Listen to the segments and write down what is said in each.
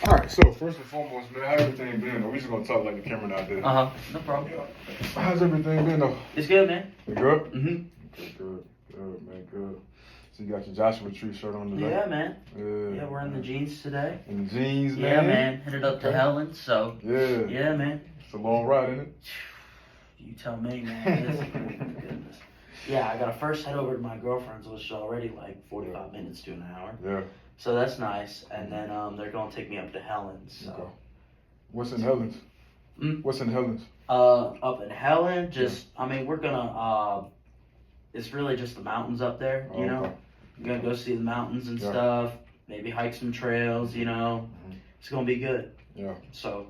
All right, so first and foremost, man, how everything been? Or we just gonna talk like the camera not there. No problem. How's everything been though? It's good, man. You good? Mm-hmm. Good, man, good. So you got your Joshua Tree shirt on today? Yeah, man. Yeah, We're in the jeans today. In the jeans, man? Yeah, man. Headed up to Helen, so. Yeah. Yeah, man. It's a long ride, isn't it? You tell me, man. Goodness. Yeah, I gotta first head over to my girlfriend's, which is already like 45 minutes to an hour. Yeah. So that's nice. And then they're gonna take me up to Helen's. So. Okay. What's in Helen's? What's in Helen's? Up in Helen, we're gonna it's really just the mountains up there, you know. Okay. We're gonna go see the mountains and stuff, maybe hike some trails, you know. It's gonna be good. Yeah. So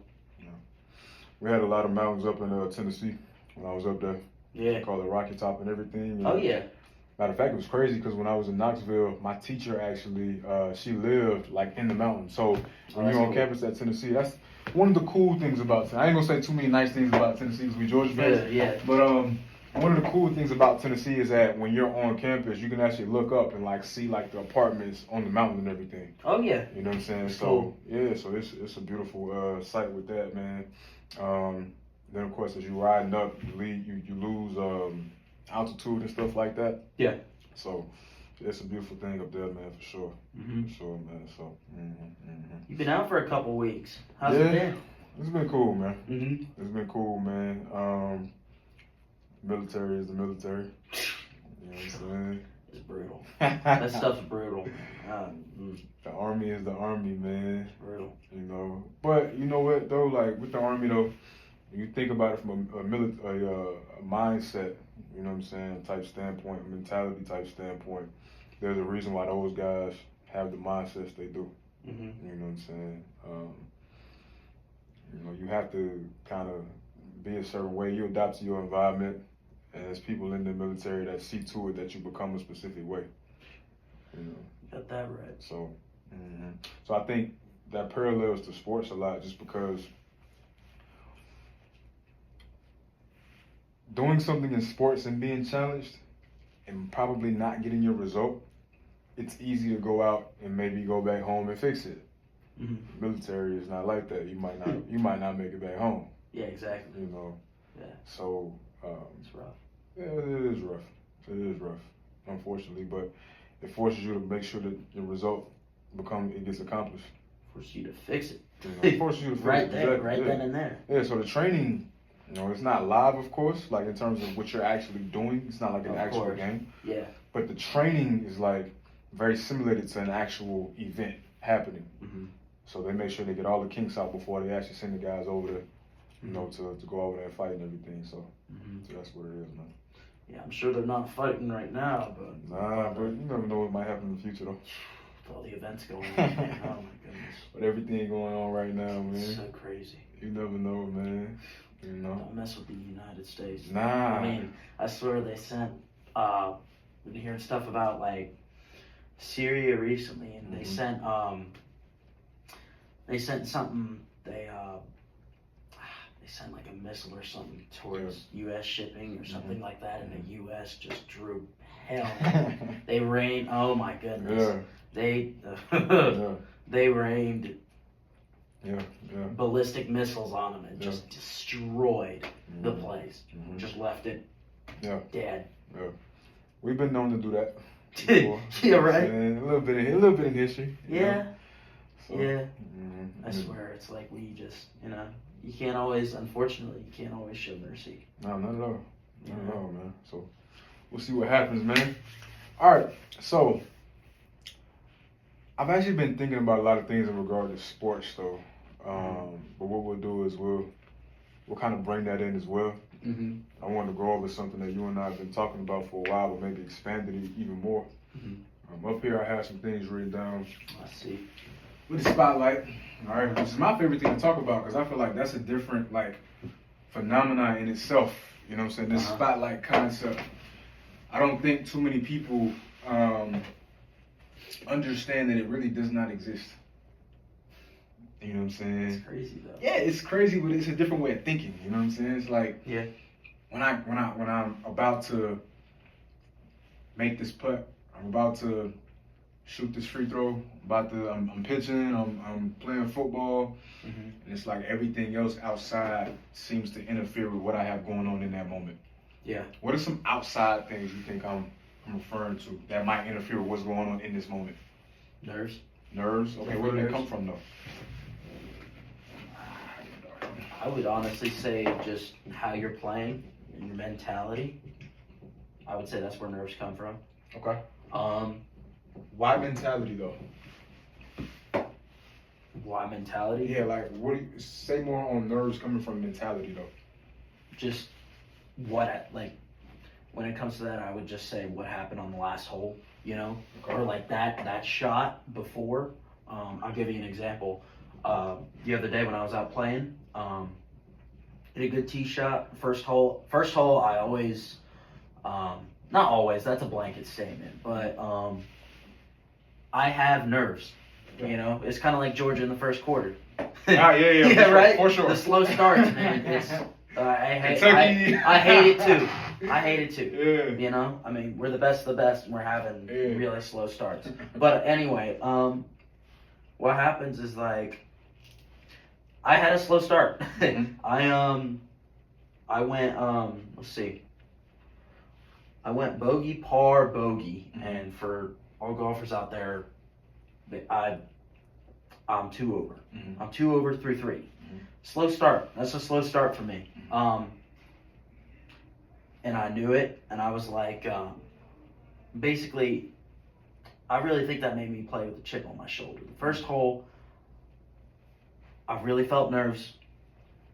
we had a lot of mountains up in Tennessee when I was up there. yeah. They call it Rocky Top and everything. Oh yeah. Matter of fact, it was crazy because when I was in Knoxville, my teacher actually, she lived like in the mountains. So when you're on campus at Tennessee, that's one of the cool things about Tennessee. I ain't gonna say too many nice things about Tennessee because we Georgia fans. Yeah. But one of the cool things about Tennessee is that when you're on campus, you can actually look up and like see like the apartments on the mountain and everything. Oh yeah. You know what I'm saying? It's so cool. yeah, so it's a beautiful sight with that, man. Then of course as you riding up, you lose altitude and stuff like that. Yeah. So it's a beautiful thing up there, man, for sure. Mm-hmm. For sure, man. So You've been out for a couple weeks. How's it been? It's been cool, man. Mm-hmm. It's been cool, man. Military is the military. You know what I'm saying? It's brutal. That stuff's brutal. The army is the army, man. It's brutal. You know, but you know what though? Like with the army though, you think about it from a mindset, you know what I'm saying, type standpoint, mentality type standpoint. There's a reason why those guys have the mindsets they do. Mm-hmm. You know what I'm saying? You know, you have to kind of be a certain way. You adapt to your environment, and there's people in the military that see to it that you become a specific way. You know. Got that right. So, so I think that parallels to sports a lot, just because doing something in sports and being challenged and probably not getting your result, it's easy to go out and maybe go back home and fix it. Mm-hmm. Military is not like that. You might not make it back home. Yeah, exactly. You know. Yeah. So it's rough. Yeah, it is rough. It is rough, unfortunately, but it forces you to make sure that your result gets accomplished. Forces you to fix it. You know, it forces you to fix right it. there, Exactly. right then and there. Yeah. So the training, you know, it's not live, of course, like in terms of what you're actually doing. It's not like an actual game. Yeah. But the training is like very simulated to an actual event happening. Mm-hmm. So they make sure they get all the kinks out before they actually send the guys over there, you know, to go over there and fight and everything. So, so that's what it is, man. Yeah, I'm sure they're not fighting right now, but but you never know what might happen in the future, though. With all the events going on, oh my goodness. But everything going on right now, man. It's so crazy. You never know, man. You know. Don't mess with the United States. Nah. I mean, I swear they sent. Been hearing stuff about like Syria recently, and they sent something. They sent like a missile or something towards U.S. shipping or something like that, and the U.S. just drew hell. They rained. Oh my goodness. Yeah. They rained. Yeah. Ballistic missiles on them and just destroyed the place. Just left it dead. Yeah. We've been known to do that. Yeah, right. And a little bit in history. Yeah. So, yeah. I swear, it's like we just, you can't always, unfortunately, you can't always show mercy. No, not at all. Not at all, man. So we'll see what happens, man. All right. So I've actually been thinking about a lot of things in regard to sports, though. But what we'll do is we'll kind of bring that in as well. I wanted to go over something that you and I have been talking about for a while, but maybe expanded it even more. Up here, I have some things written down. I see. With the spotlight, all right, which is my favorite thing to talk about because I feel like that's a different phenomena in itself. You know what I'm saying? This spotlight concept. I don't think too many people understand that it really does not exist. You know what I'm saying? It's crazy though. Yeah, it's crazy, but it's a different way of thinking. You know what I'm saying? It's like when I'm about to make this putt, I'm about to shoot this free throw. I'm pitching. I'm playing football, and it's like everything else outside seems to interfere with what I have going on in that moment. Yeah. What are some outside things you think I'm referring to that might interfere with what's going on in this moment? Nerves. Nerves? Okay, where do they come from though? I would honestly say just how you're playing and your mentality. I would say that's where nerves come from. Okay. Why mentality though? Why mentality? Yeah, like what do you say more on nerves coming from mentality though? Just like when it comes to that, I would just say what happened on the last hole, you know, Okay. or like that shot before. I'll give you an example. The other day when I was out playing, hit a good tee shot. First hole, I always, not always. That's a blanket statement, but I have nerves. You know, it's kind of like Georgia in the first quarter. Yeah, Yeah, for right. For sure. The slow starts, man. It's I hate it too. I hate it too. Yeah. You know, I mean, we're the best of the best, and we're having really slow starts. But anyway, what happens is like, I had a slow start. I went let's see. I went bogey, par, bogey, and for all golfers out there, I'm 2 over. I'm 2 over, 3-3. Slow start. That's a slow start for me. And I knew it, and I was like, basically, I really think that made me play with a chip on my shoulder. The first hole, I really felt nerves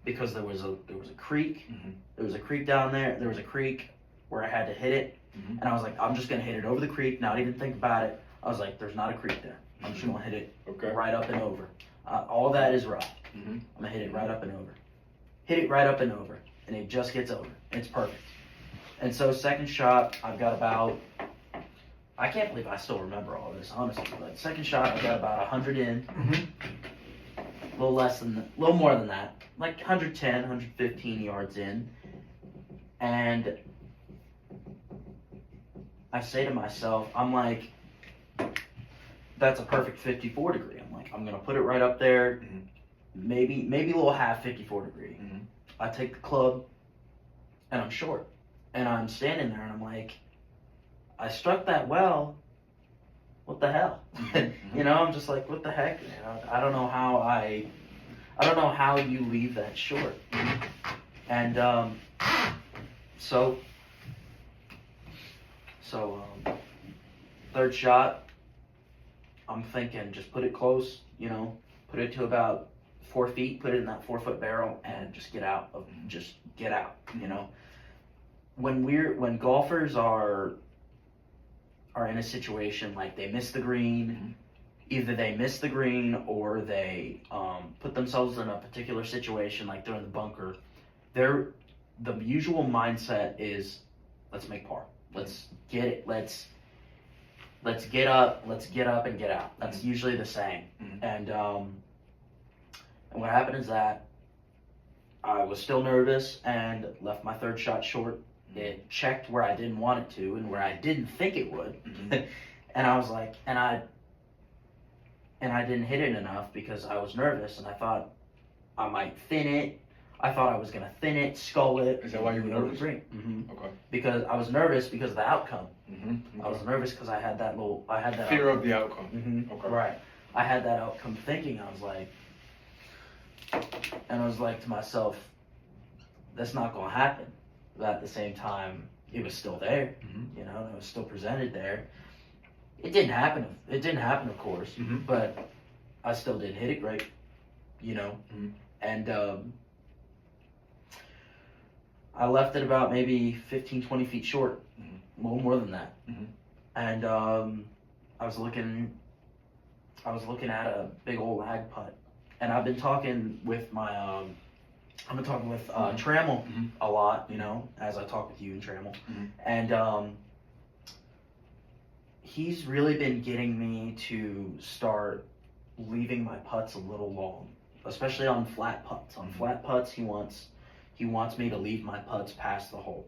because there was a creek. There was a creek down there. There was a creek where I had to hit it, and I was like, I'm just gonna hit it over the creek, not even think about it. I was like, there's not a creek there. I'm just gonna hit it right up and over. All that is rough. I'm gonna hit it right up and over. Hit it right up and over, and it just gets over. It's perfect. And so second shot, I've got about, I can't believe I still remember all this, honestly. But second shot, I've got about 100 in. A little more than that. Like 110, 115 yards in. And I say to myself, I'm like, that's a perfect 54 degree. I'm like, I'm going to put it right up there. Maybe a little half 54 degree. I take the club, and I'm short. And I'm standing there, and I'm like, I struck that well. What the hell? You know, I'm just like, what the heck? You know, I don't know how you leave that short. And so third shot, I'm thinking just put it close. You know, put it to about 4 feet. Put it in that 4-foot barrel, and just get out. You know. When golfers are in a situation like they miss the green, either they miss the green or they put themselves in a particular situation like they're in the bunker, the usual mindset is, let's make par. Let's get it. Let's get up and get out. That's usually the saying. And what happened is that I was still nervous and left my third shot short. It checked where I didn't want it to and where I didn't think it would. And I was like, and I didn't hit it enough because I was nervous, and I thought I might thin it. I thought I was going to thin it, skull it. Is that why you were nervous? Okay. Because I was nervous because of the outcome. I was nervous because I had that fear of the outcome. Okay. Right. I had that outcome thinking. I was like to myself, that's not going to happen. But at the same time, it was still there. You know, it was still presented there. It didn't happen. It didn't happen, of course. But I still didn't hit it great. You know, and I left it about maybe 15, 20 feet short, a little more than that. And I was looking at a big old lag putt, and I've been talking with my Trammell a lot, you know, as I talk with you and Trammell, and he's really been getting me to start leaving my putts a little long, especially on flat putts. On flat putts, he wants me to leave my putts past the hole.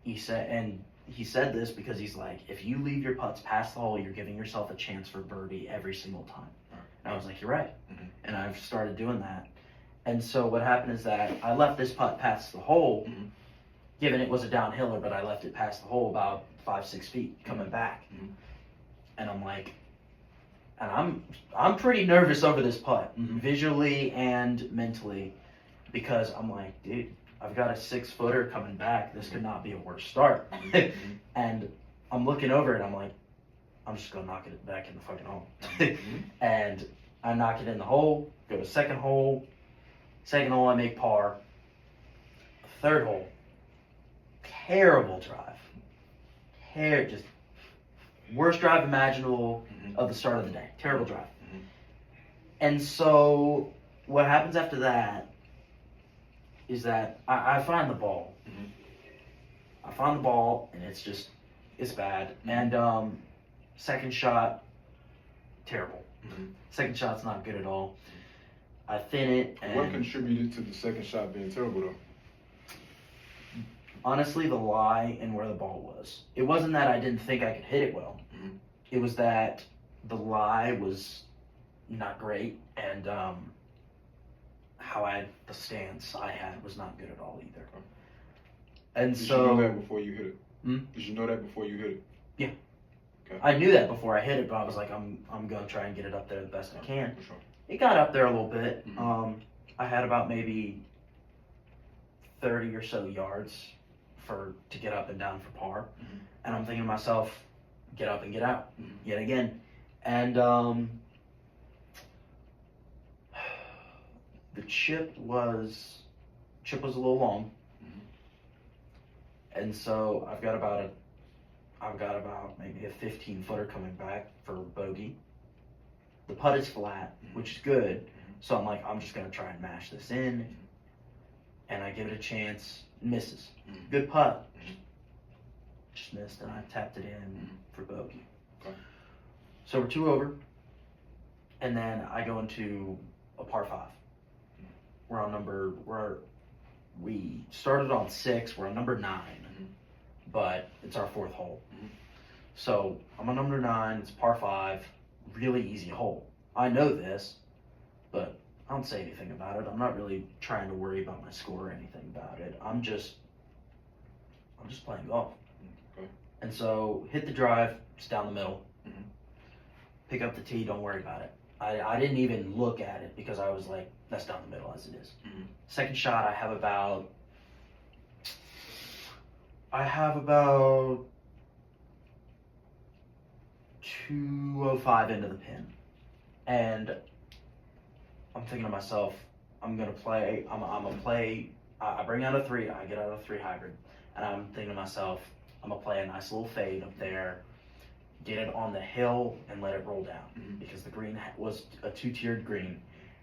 He said, and he said this because he's like, if you leave your putts past the hole, you're giving yourself a chance for birdie every single time. And I was like, you're right. And I've started doing that. And so what happened is that I left this putt past the hole, given it was a downhiller, but I left it past the hole about 5-6 feet coming back. And I'm like, and I'm pretty nervous over this putt, visually and mentally, because I'm like, dude, I've got a 6-footer coming back. This could not be a worse start. And I'm looking over it. I'm like, I'm just gonna knock it back in the fucking hole. And I knock it in the hole. Go to second hole. Second hole, I make par. Third hole, terrible drive. Just worst drive imaginable of the start of the day. Terrible drive. And so what happens after that is that I find the ball. I find the ball, and it's bad. And second shot, terrible. Second shot's not good at all. I thin it. And what contributed to the second shot being terrible, though? Honestly, the lie and where the ball was. It wasn't that I didn't think I could hit it well. It was that the lie was not great, and the stance I had was not good at all either. And Did so, you know that before you hit it? Did you know that before you hit it? Yeah. Okay. I knew that before I hit it, but I was like, I'm gonna try and get it up there the best I can. For sure. It got up there a little bit. I had about maybe 30 or so yards to get up and down for par, and I'm thinking to myself, get up and get out yet again. And the chip was a little long, and so I've got about maybe a 15-footer coming back for bogey. The putt is flat, which is good. So I'm like, I'm just gonna try and mash this in, and I give it a chance. Misses. Good putt. Just missed, and I tapped it in for bogey. Okay. So we're 2 over, and then I go into a par 5. We started on 6. We're on number 9, but it's our 4th hole. So I'm on number 9. It's par 5. Really easy hole. I know this, but I don't say anything about it. I'm not really trying to worry about my score or anything about it. I'm just playing golf. Okay. And so hit the drive, it's down the middle. Pick up the tee, don't worry about it. I didn't even look at it because I was like, that's down the middle as it is. Second shot, I have about 205 into the pin. And I'm thinking to myself, I bring out a 3, I get out a 3 hybrid, and I'm thinking to myself, I'm gonna play a nice little fade up there, get it on the hill, and let it roll down, because the green was a 2-tiered green,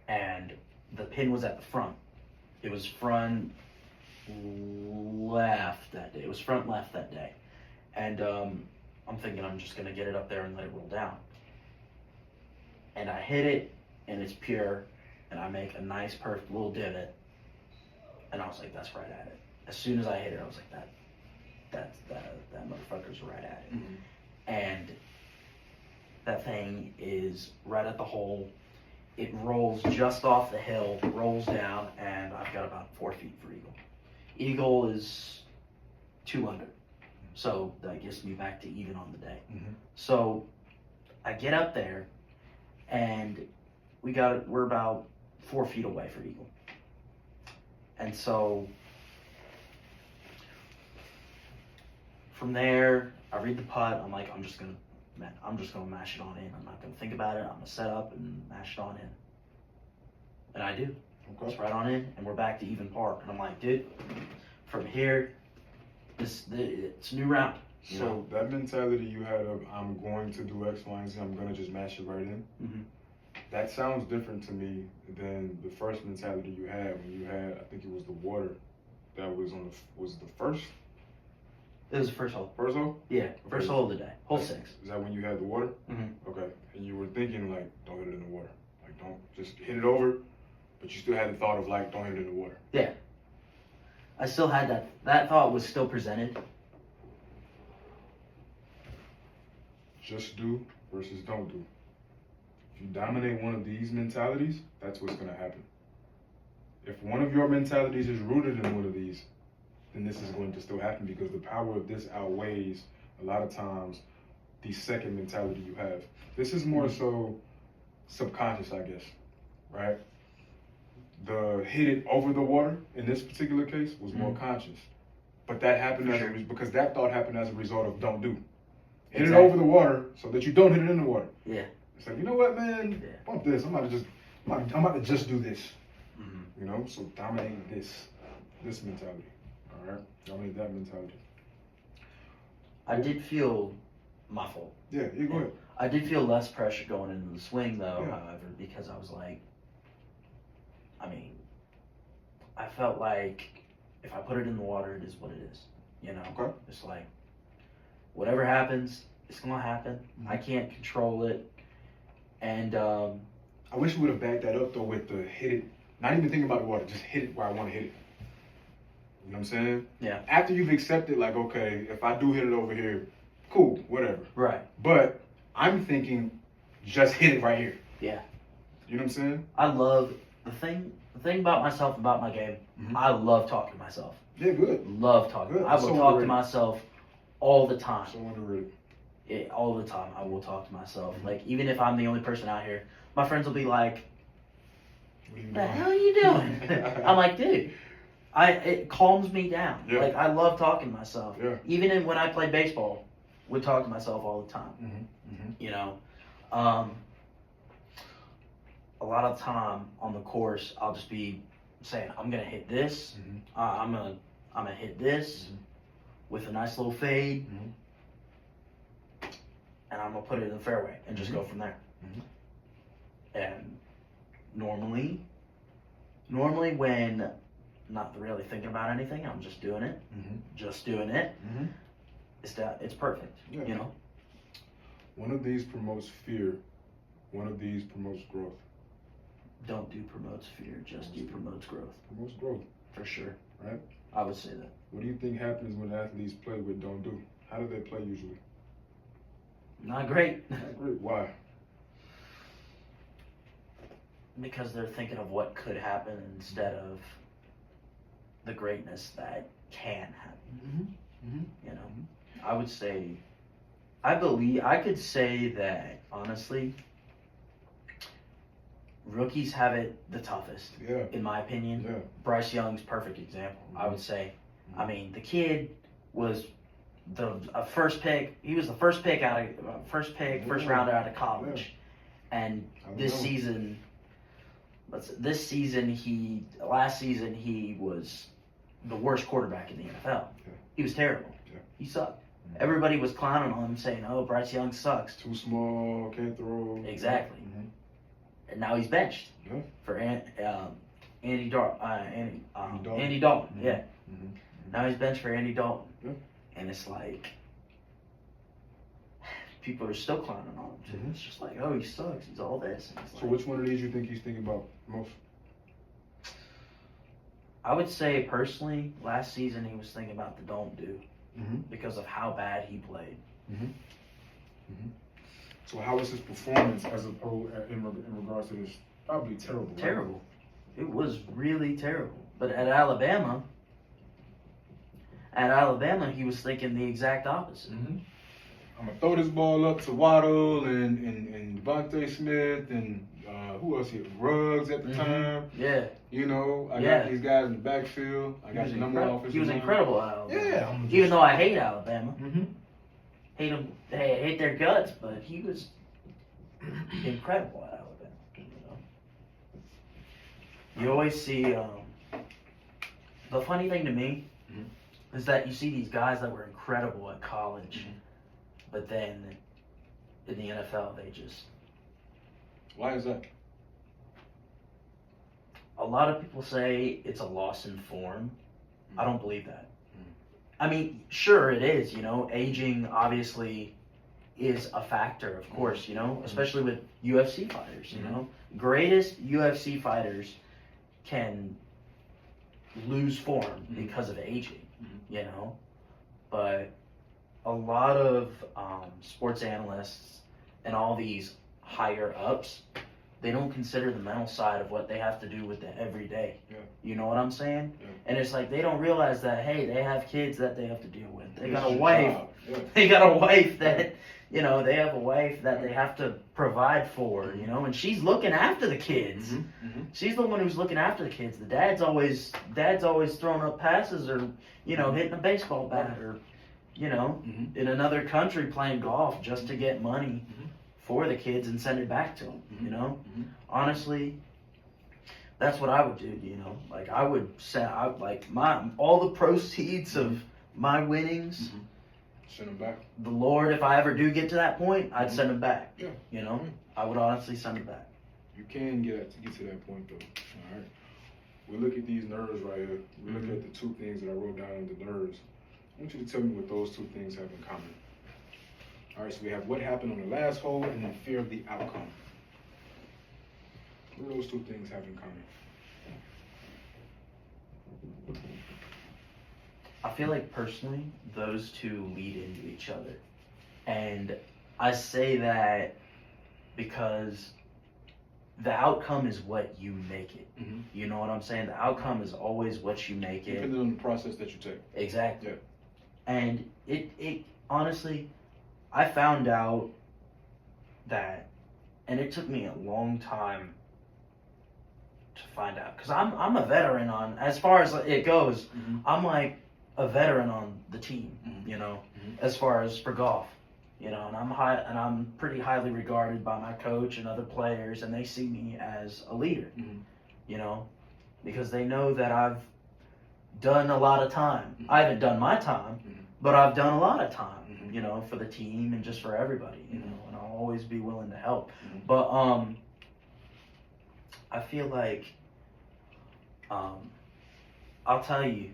and the pin was at the front. It was front left that day. And I'm thinking I'm just gonna get it up there and let it roll down. And I hit it, and it's pure, and I make a nice perfect little divot, and I was like, that's right at it. As soon as I hit it, I was like, that motherfucker's right at it. And that thing is right at the hole. It rolls just off the hill, rolls down, and I've got about 4 feet for eagle. Eagle is 2 under, so that gets me back to even on the day. So I get up there, and we're about 4 feet away for eagle. And so from there, I read the putt. I'm like, I'm just gonna mash it on in. I'm not gonna think about it. I'm gonna set up and mash it on in. And I do. Okay. It's right on in, and we're back to even par. And I'm like, dude, from here, it's a new round. So that mentality you had of I'm going to do X, Y, and Z, I'm gonna just mash it right in. That sounds different to me than the first mentality you had when you had, I think it was the water that was was the first? It was the first hole. First hole? Yeah, first hole of the day. Hole 6. Is that when you had the water? Okay. And you were thinking like, don't hit it in the water. Like, don't just hit it over, but you still had the thought of like, don't hit it in the water. Yeah. I still had that thought was still presented, just do versus don't do. If you dominate one of these mentalities, that's what's going to happen. If one of your mentalities is rooted in one of these, then this is going to still happen because the power of this outweighs a lot of times the second mentality you have. This is more so subconscious, I guess, right? The hit it over the water in this particular case was more conscious. But that happened because that thought happened as a result of don't do. Hit it over the water so that you don't hit it in the water. Yeah. It's like, you know what, man? Yeah. Bump this. I'm about to just do this. Mm-hmm. You know, so dominate this mentality. All right, dominate that mentality. I did feel my fault. Yeah, you go ahead. I did feel less pressure going into the swing though, however, because I was like, I felt like if I put it in the water, it is what it is. You know, It's like whatever happens, it's gonna happen. Mm-hmm. I can't control it, and I wish we would have backed that up though with the hit it. Not even thinking about the water, just hit it where I want to hit it. You know what I'm saying? Yeah. After you've accepted, like, okay, if I do hit it over here, cool, whatever. Right. But I'm thinking, just hit it right here. Yeah. You know what I'm saying? I love the thing about myself, about my game. Mm-hmm. I love talking to myself. Yeah, good. Love talking. Good. I will talk to myself all the time. So underrated. All the time, I will talk to myself. Mm-hmm. Like, even if I'm the only person out here, my friends will be like, "What the hell are you doing?" I'm like, dude. It calms me down. Yeah. Like, I love talking to myself. Yeah. Even when I play baseball, would talk to myself all the time. Mm-hmm. Mm-hmm. You know, a lot of time on the course, I'll just be saying, "I'm gonna hit this. Mm-hmm. I'm gonna hit this with a nice little fade, and I'm gonna put it in the fairway and just go from there." And normally when not really thinking about anything, I'm just doing it. Just doing it. It's perfect. Yeah. You know. One of these promotes fear. One of these promotes growth. Don't do promotes fear. Just do promotes growth. Promotes growth. For sure. Right. I would say that. What do you think happens when athletes play with don't do? How do they play usually? Not great. Not great. Why? Because they're thinking of what could happen instead of the greatness that can happen. You know, I would say, I could say that honestly, rookies have it the toughest. Yeah. In my opinion. Yeah. Bryce Young's perfect example. I would say. The kid was the first pick. He was the first rounder out of college, and last season he was the worst quarterback in the NFL. Yeah. He was terrible. Yeah. He sucked. Everybody was clowning on him, saying, "Oh, Bryce Young sucks. Too small, can't throw." Exactly. And now he's benched for Andy Dalton. Yeah. Now he's benched for Andy Dalton. Yeah. And it's like, people are still clowning on him too. It's just like, oh, he sucks. He's all this. So which one of these you think he's thinking about most? I would say personally, last season he was thinking about the don't do because of how bad he played. So how was his performance as opposed in regards to this? Probably terrible. Terrible. Right? It was really terrible. But at Alabama, he was thinking the exact opposite. I'm gonna throw this ball up to Waddle and Devontae Smith and who else here? Ruggs at the time. Yeah. You know, I got these guys in the backfield. I got the number one offensive. He was incredible at Alabama. Yeah. Even though I hate Alabama. Hate them. Hey, I hate their guts, but he was incredible at Alabama. You always see. The funny thing to me is that you see these guys that were incredible at college, but then in the NFL they just. Why is that? A lot of people say it's a loss in form. I don't believe that. I mean, sure it is, you know, aging obviously is a factor, of course, you know, especially with UFC fighters, you know. Greatest UFC fighters can lose form because of aging, you know. But a lot of sports analysts and all these higher ups, they don't consider the mental side of what they have to do with it every day. Yeah. You know what I'm saying? Yeah. And it's like they don't realize that, hey, they have kids that they have to deal with. They got a It's your wife. job. Yeah. They got a wife that, you know, they have a wife that they have to provide for, you know, and she's looking after the kids. Mm-hmm. She's the one who's looking after the kids. The dad's always throwing up passes or, you know, hitting a baseball bat or, you know, Mm-hmm. in another country playing golf just to get money Mhm. for the kids and send it back to them, you know? Mhm. Honestly, that's what I would do, you know? Like, I would send, all the proceeds of my winnings, Mhm. Send them back. the Lord, if I ever do get to that point, I'd Mhm. send them back. Yeah. You know? Yeah. I would honestly send them back. You can get to that point though. All right. We look at these nerves right here. We look at the two things that I wrote down on the nerves. I want you to tell me what those two things have in common. All right. So we have what happened on the last hole and then fear of the outcome. What do those two things have in common? I feel like personally, those two lead into each other. And I say that because the outcome is what you make it. Mm-hmm. You know what I'm saying? The outcome is always what you make it. Depending on the process that you take. Exactly. Yeah. And it honestly, I found out that, and it took me a long time to find out, because I'm a veteran on, as far as it goes, Mm-hmm. I'm like a veteran on the team, Mhm. you know, Mhm. as far as for golf, you know, and I'm pretty highly regarded by my coach and other players, and they see me as a leader, Mhm. you know, because they know that I've done a lot of time. Mhm. I haven't done my time, Mhm. but I've done a lot of time, Mhm. you know, for the team and just for everybody, you Mhm. know, and I'll always be willing to help. Mhm. But I feel like I'll tell you,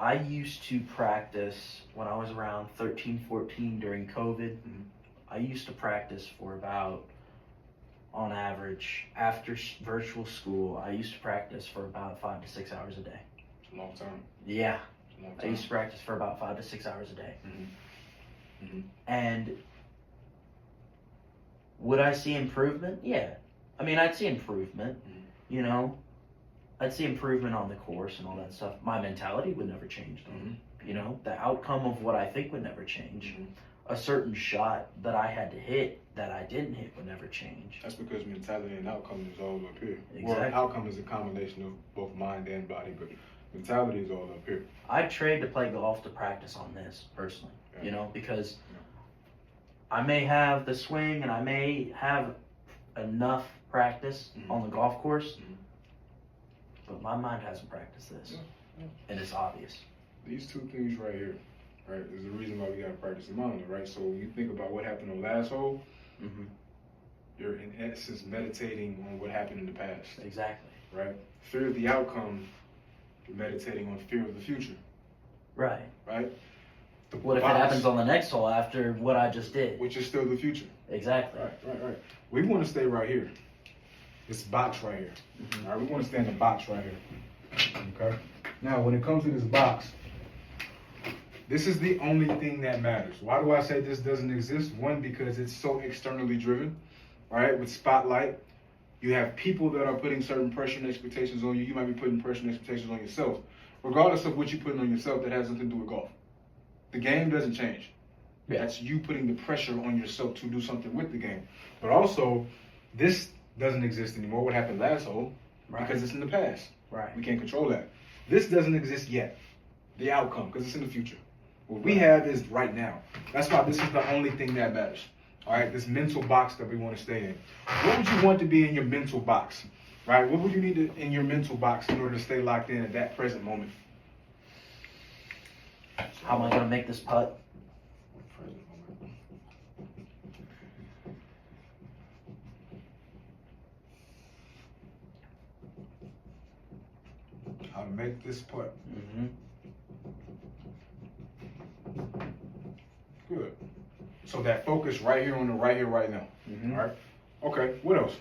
I used to practice when I was around 13, 14 during COVID. Mhm. I used to practice for about, on average, after virtual school, I used to practice for about 5 to 6 hours a day. It's a long time. Yeah, It's a long I time. used to practice for about 5 to 6 hours a day. Mhm. Mhm. And would I see improvement? Yeah. I mean, I'd see improvement, you know. I'd see improvement on the course and all that stuff. My mentality would never change, though. Mhm. You know, the outcome of what I think would never change. Mhm. A certain shot that I had to hit that I didn't hit would never change. That's because mentality and outcome is all up here. Exactly. Well, outcome is a combination of both mind and body, but mentality is all up here. I'd trade to play golf to practice on this, personally. Yeah. You know, because Yeah. I may have the swing and I may have enough practice Mhm. on the golf course, Mhm. but my mind hasn't practiced this. Yeah, yeah. And it's obvious. These two things right here, right, is the reason why we gotta practice the mind, right? So when you think about what happened on last hole, Mm-hmm. you're in essence meditating on what happened in the past, Exactly. right? Fear of the outcome, you're meditating on fear of the future, Right. right? The What if it box, happens on the next hole after what I just did? which is still the future. Exactly. Right. We want to stay right here. This box right here. Mhm. All right, we want to stay in the box right here. Okay. Now, when it comes to this box, this is the only thing that matters. Why do I say this doesn't exist? One, because it's so externally driven. All right, with Spotlight, you have people that are putting certain pressure and expectations on you. You might be putting pressure and expectations on yourself. Regardless of what you're putting on yourself, that has nothing to do with golf. The game doesn't change. Yeah. That's you putting the pressure on yourself to do something with the game. But also, this doesn't exist anymore. What happened last hole? Right. Because it's in the past. Right. We can't control that. This doesn't exist yet. The outcome, because it's in the future. What we have is right now. That's why this is the only thing that matters. All right, this mental box that we want to stay in. What would you want to be in your mental box? Right? What would you need in your mental box in order to stay locked in at that present moment? How am I going to make this putt? Present moment. How to make this putt. Mm-hmm. Good. So that focus right here on the right here, right now. Mm-hmm. All right. Okay. What else?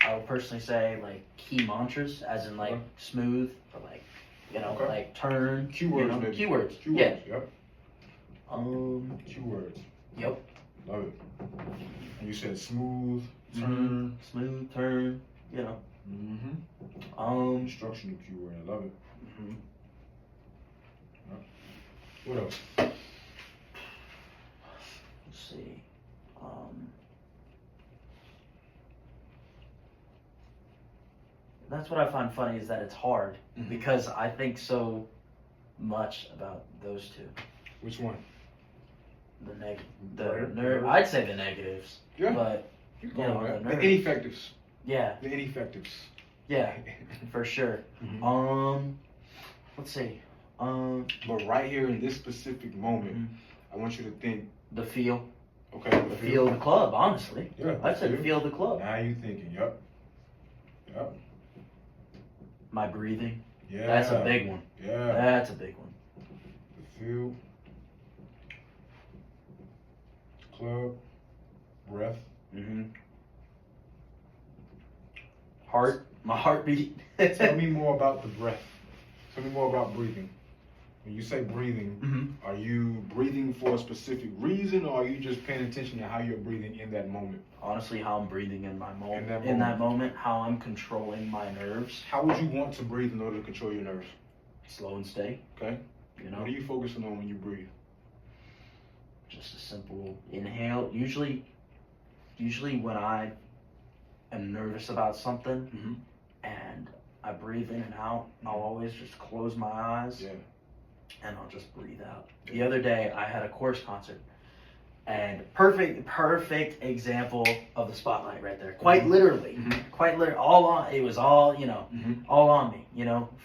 I would personally say like key mantras, as in like Okay. smooth or like, you know, Okay. like turn. Keywords, you know, maybe. Keywords. Keywords. Yeah. Yep. Keywords. Yep. Love it. And you said smooth, turn. Smooth turn. You know. Instructional keyword. I love it. What else? Let's see. That's what I find funny is that it's hard because I think so much about those two. Which one? I'd say the negatives. Yeah. But the nerves. ineffectives. Yeah. The ineffectives. Yeah. For sure. Let's see. But right here in this specific moment, I want you to think. The feel. Okay. The feel of the club, honestly. Yeah. I'd say the feel of the club. Now you thinking. Yep. My breathing. Yeah. That's a big one. Yeah. That's a big one. The feel. Club. Breath. Heart. My heartbeat. Tell me more about the breath. Tell me more about breathing. When you say breathing, are you breathing for a specific reason, or are you just paying attention to how you're breathing in that moment? Honestly, how I'm breathing in my moment. In that moment, how I'm controlling my nerves. How would you want to breathe in order to control your nerves? Slow and steady. Okay. You know. What are you focusing on when you breathe? Just a simple inhale. Usually when I am nervous about something and I breathe in and out, I'll always just close my eyes and I'll just breathe out. The other day I had a chorus concert and perfect example of the spotlight right there. Quite literally. Quite literally. It was all, all on me,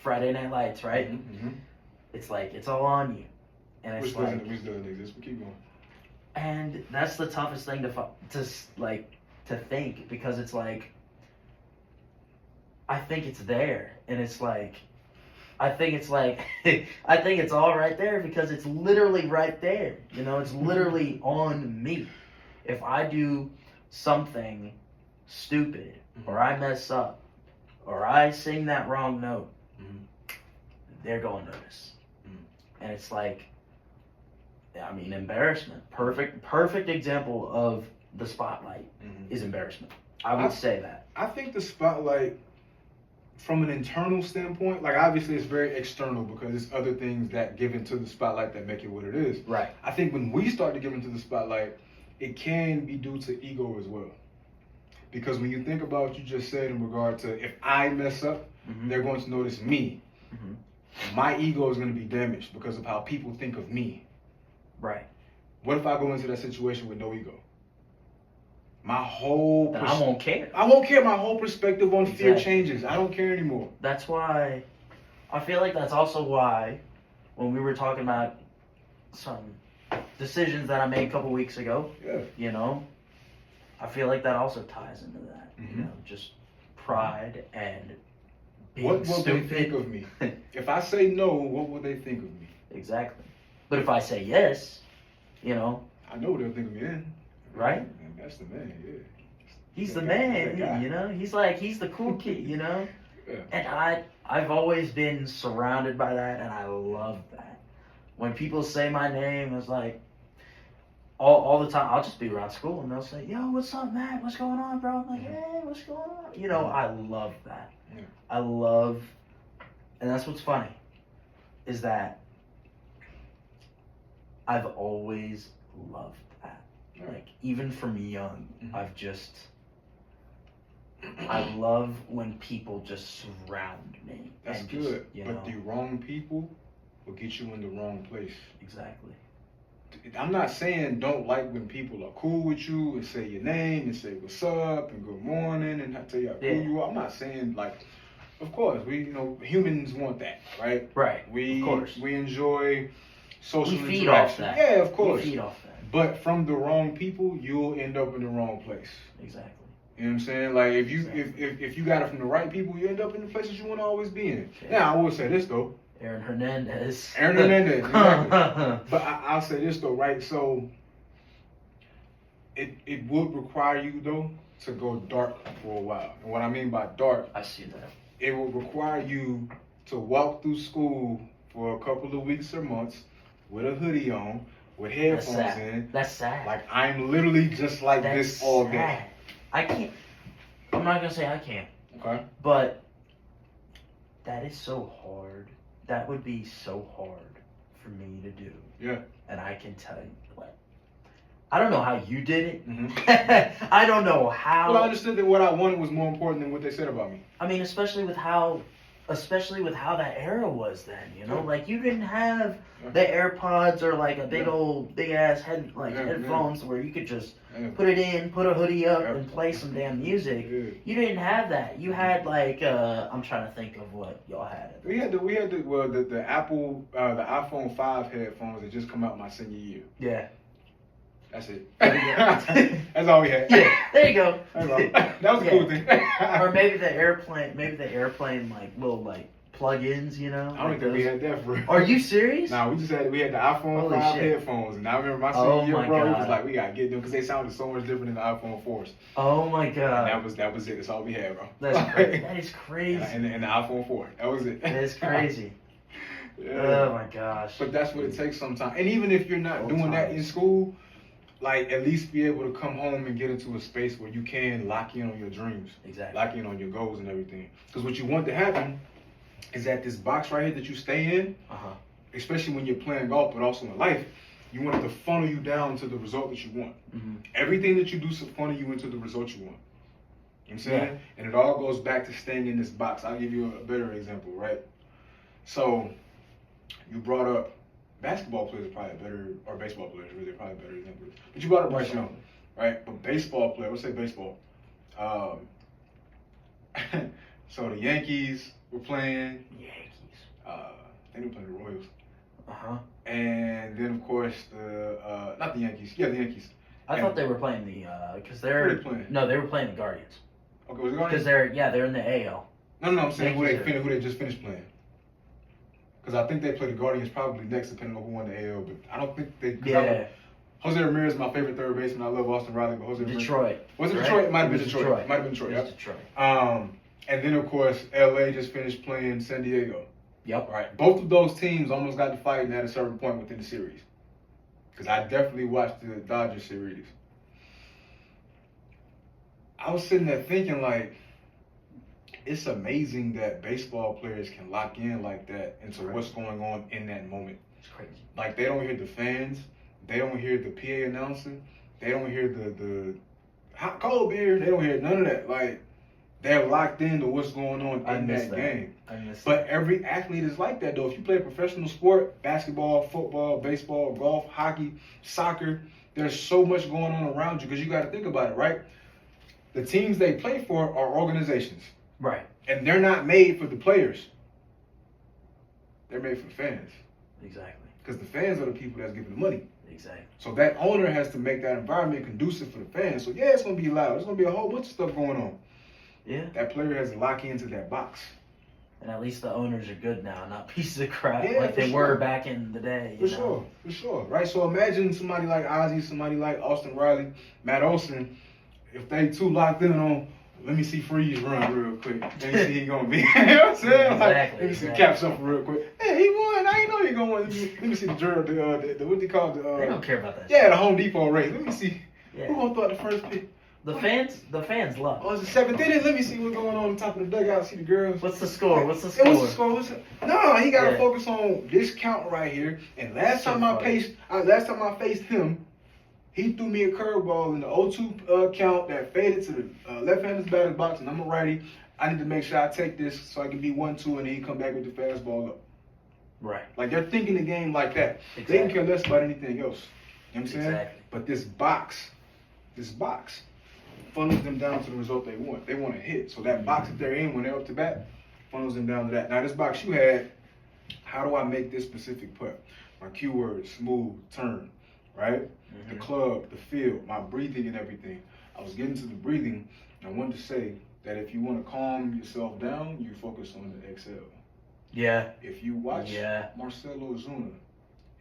Friday Night Lights, right? It's like, it's all on you. And it's which doesn't exist, but keep going. And that's the toughest thing to think, because it's like, I think it's there, and it's like, I think it's all right there because it's literally right there. It's literally on me. If I do something stupid, or I mess up, or I sing that wrong note, they're going to notice. And it's like, embarrassment. Perfect example of the spotlight is embarrassment. I would say that. I think the spotlight, from an internal standpoint, like obviously it's very external because it's other things that give into the spotlight that make it what it is. Right. I think when we start to give into the spotlight, it can be due to ego as well. Because when you think about what you just said in regard to if I mess up, they're going to notice me. My ego is going to be damaged because of how people think of me. Right. What if I go into that situation with no ego? I won't care. I won't care. My whole perspective on fear changes. I don't care anymore. That's why, I feel like that's also why, when we were talking about some decisions that I made a couple weeks ago, I feel like that also ties into that. Just pride and being what will stupid. They think of me? If I say no, what will they think of me? Exactly. But if I say yes, I know what they'll think of me then. Right? And that's the man, He's the man, he's the cool kid, Yeah. And I've always been surrounded by that, and I love that. When people say my name, it's like, all the time, I'll just be around school, and they'll say, yo, what's up, Matt? What's going on, bro? I'm like, hey, what's going on? I love that. Yeah. I love, and that's what's funny, is that I've always loved that. Like, even from young, I love when people just surround me. That's good. But the wrong people will get you in the wrong place. Exactly. I'm not saying don't like when people are cool with you and say your name and say what's up and good morning and tell you how cool you are. I'm not saying of course, we humans want that, right? Right. Of course. We enjoy social interaction. We feed off that. Yeah, of course. We feed off that. But from the wrong people, you'll end up in the wrong place. Exactly. You know what I'm saying? Like if you got it from the right people, you end up in the places you want to always be in. Yeah. Now I will say this though. Aaron Hernandez, exactly. But I'll say this though, right? So it would require you though to go dark for a while. And what I mean by dark, I see that. It will require you to walk through school for a couple of weeks or months with a hoodie on, with headphones That's sad. in. That's sad. Like, I'm literally just like That's this all day. sad. I can't. I'm not gonna say I can't, Okay. but that is so hard. That would be so hard for me to do. Yeah. And I can tell you what. I don't know how you did it. Mm-hmm. I don't know how. Well, I understood that what I wanted was more important than what they said about me. I mean, especially with how that era was then, you know, like you didn't have the AirPods or like a big ass headphones where you could just put it in, put a hoodie up, and play some damn music. Yeah. You didn't have that. You had like I'm trying to think of what y'all had. We had the Apple the iPhone 5 headphones that just come out my senior year. Yeah. That's it. Yeah. That's all we had. Yeah, there you go. That was a cool thing. Or maybe the airplane like little like plug-ins, you know. I don't think we had that for real. Are you serious? Nah, we had the iPhone Holy 5 shit. headphones, and I remember my Oh senior my year, bro. It God. was like we gotta get them because they sounded so much different than the iPhone 4s. Oh my And god. that was it. That's all we had, bro. That's crazy. That is crazy. And the iPhone 4. That was it. That is crazy. Yeah. Oh my gosh. But that's what it takes sometimes. And even if you're not Old doing that in times. school, like at least be able to come home and get into a space where you can lock in on your dreams, Exactly. lock in on your goals and everything. Because what you want to happen is that this box right here that you stay in, especially when you're playing golf, but also in life, you want it to funnel you down to the result that you want. Mm-hmm. Everything that you do should funnel you into the result you want. You know what I'm saying? And it all goes back to staying in this box. I'll give you a better example, right? So you brought up basketball players are probably better, or baseball players really are probably better examples. But you brought up Bryce Young, right? But baseball player, let's say baseball. So the Yankees were playing. They were playing the Royals. And then of course not the Yankees. Yeah, the Yankees. I thought they were playing the because Who they're are they playing? no, they were playing the Guardians Okay, was it because Guardians? they're in the AL. No, I'm saying who Yankees they just finished playing. Because I think they play the Guardians probably next, depending on who won the AL. But I don't think they. Yeah. Jose Ramirez is my favorite third baseman. I love Austin Riley, but Jose Ramirez. Detroit. Was it right? Detroit? It might have It been was Detroit. Might have been Detroit. It was Yep. Detroit. And then of course LA just finished playing San Diego. Yep. All right. Both of those teams almost got to fighting at a certain point within the series. Because I definitely watched the Dodgers series. I was sitting there thinking like, it's amazing that baseball players can lock in like that into what's going on in that moment. It's crazy. Like they don't hear the fans, they don't hear the PA announcer, they don't hear the hot cold beer, they don't hear none of that. Like they're locked into what's going on in that game. I miss But every athlete is like that though. If you play a professional sport, basketball, football, baseball, golf, hockey, soccer, there's so much going on around you because you got to think about it, right? The teams they play for are organizations. Right. And they're not made for the players. They're made for the fans. Exactly. Because the fans are the people that's giving the money. Exactly. So that owner has to make that environment conducive for the fans. So yeah, it's going to be loud. There's going to be a whole bunch of stuff going on. Yeah. That player has to lock into that box. And at least the owners are good now, not pieces of crap Yeah, like for they sure. were back in the day. For sure. Right? So imagine somebody like Ozzy, somebody like Austin Riley, Matt Olson, if they too locked in on, let me see Freeze run real quick. Let me see he gonna be. You know what I'm saying? Like, let me see Cap something real quick. Hey, he won. I ain't know he gonna win. Let me see the drill, the what they call the. They don't care about that. Yeah, the Home Depot race. Let me see. Yeah. Who gonna throw out the first pick? The fans love. Oh, it's the seventh inning. Let me see what's going on top of the dugout. See the girls. What's the score? What's the Hey, score? what's the score? No, he gotta Yeah. focus on this count right here. And last So time I funny. faced him, he threw me a curveball in the 0-2 count that faded to the left-handed batter's box, and I'm a righty. I need to make sure I take this so I can be 1-2, and then he come back with the fastball up. Right. Like they're thinking the game like that. Exactly. They can care less about anything else. You know what I'm saying? Exactly. But this box funnels them down to the result they want. They want to hit. So that box that they're in when they're up to bat funnels them down to that. Now this box you had, how do I make this specific putt? My keyword, smooth, turn, right? The club, the field, my breathing and everything. I was getting to the breathing, and I wanted to say that if you want to calm yourself down, you focus on the exhale. Yeah. If you watch Yeah. Marcelo Ozuna,